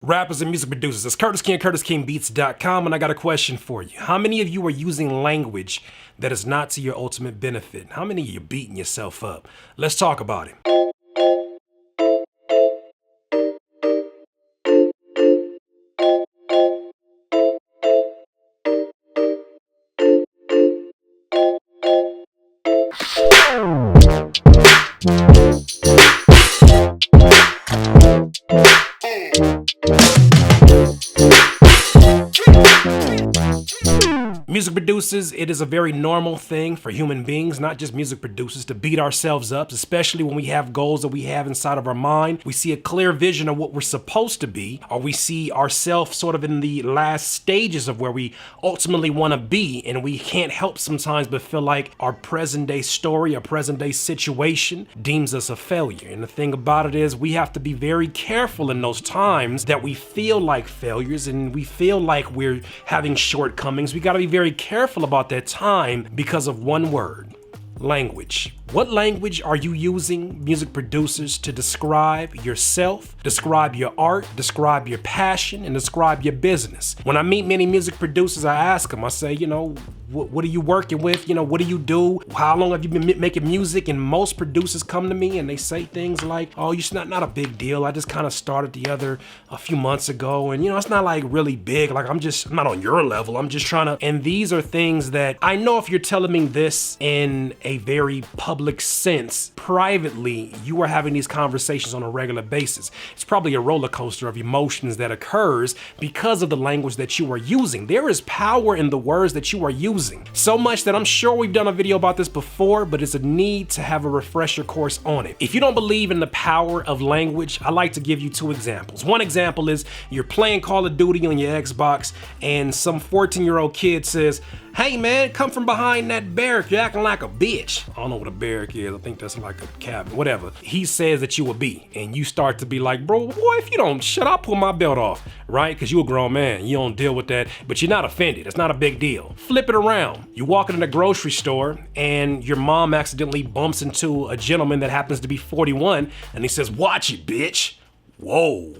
Rappers and music producers, it's Curtis King, CurtisKingBeats.com, and I got a question for you. How many of you are using language that is not to your ultimate benefit? How many of you are beating yourself up? Let's talk about it. Music producers, it is a very normal thing for human beings, not just music producers, to beat ourselves up, especially when we have goals that we have inside of our mind. We see a clear vision of what we're supposed to be, or we see ourselves sort of in the last stages of where we ultimately want to be, and we can't help sometimes but feel like our present day story, our present day situation deems us a failure. And the thing about it is we have to be very careful in those times that we feel like failures and we feel like we're having shortcomings. We got to be very careful about that time because of one word: language. What language are you using, music producers, to describe yourself, describe your art, describe your passion, and describe your business? When I meet many music producers, I ask them, I say, what are you working with? What do you do? How long have you been making music? And most producers come to me and they say things like, oh, it's not a big deal. I just kind of started a few months ago. And it's not like really big. Like I'm not on your level. I'm just trying to, and these are things that I know if you're telling me this in a very public sense, privately, you are having these conversations on a regular basis. It's probably a roller coaster of emotions that occurs because of the language that you are using. There is power in the words that you are using. So much that I'm sure we've done a video about this before, but it's a need to have a refresher course on it. If you don't believe in the power of language, I like to give you two examples. One example is you're playing Call of Duty on your Xbox and some 14-year-old kid says, hey man, come from behind that barrack, you're acting like a bitch. I don't know what a barrack is, I think that's like a cabin, whatever. He says that you a B, and you start to be like, bro, boy, if you don't shut up, I'll pull my belt off, right? Because you a grown man, you don't deal with that, but you're not offended, it's not a big deal. Flip it around, you're walking in a grocery store and your mom accidentally bumps into a gentleman that happens to be 41, and he says, watch it, bitch. Whoa.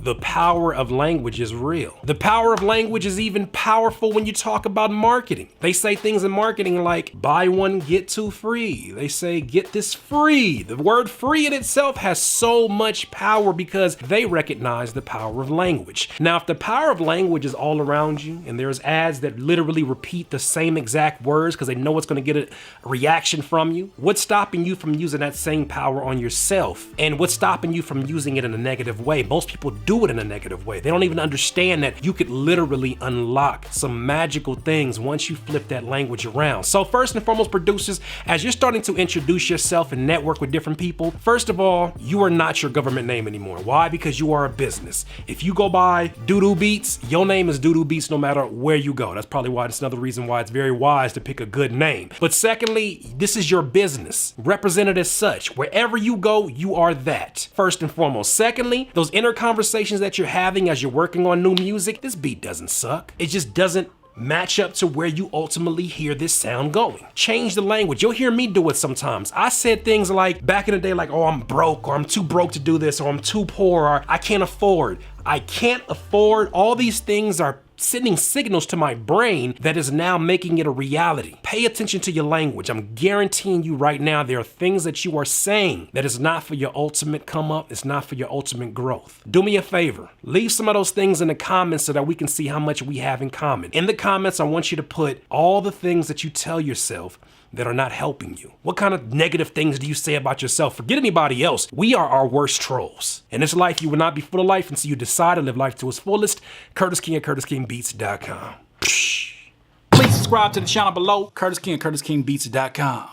The power of language is real. The power of language is even powerful when you talk about marketing. They say things in marketing like buy one, get two free. They say get this free. The word free in itself has so much power because they recognize the power of language. Now, if the power of language is all around you and there's ads that literally repeat the same exact words because they know it's going to get a reaction from you, what's stopping you from using that same power on yourself? And what's stopping you from using it in a negative way? Most people do it in a negative way. They don't even understand that you could literally unlock some magical things once you flip that language around. So first and foremost, producers, as you're starting to introduce yourself and network with different people, first of all, you are not your government name anymore. Why? Because you are a business. If you go by Doodoo Beats, your name is Doodoo Beats no matter where you go. That's probably why it's another reason why it's very wise to pick a good name. But secondly, this is your business. Represent it as such. Wherever you go, you are that, first and foremost. Secondly, those inner conversations that you're having as you're working on new music, this beat doesn't suck. It just doesn't match up to where you ultimately hear this sound going. Change the language. You'll hear me do it sometimes. I said things like back in the day, like, oh, I'm broke, or I'm too broke to do this, or I'm too poor, or I can't afford. I can't afford. All these things are sending signals to my brain that is now making it a reality. Pay attention to your language. I'm guaranteeing you right now there are things that you are saying that is not for your ultimate come up, it's not for your ultimate growth. Do me a favor, leave some of those things in the comments so that we can see how much we have in common. In the comments, I want you to put all the things that you tell yourself that are not helping you. What kind of negative things do you say about yourself? Forget anybody else. We are our worst trolls. In this life, you will not be full of life until you decide to live life to its fullest. Curtis King at CurtisKingBeats.com. Please subscribe to the channel below, Curtis King at CurtisKingBeats.com.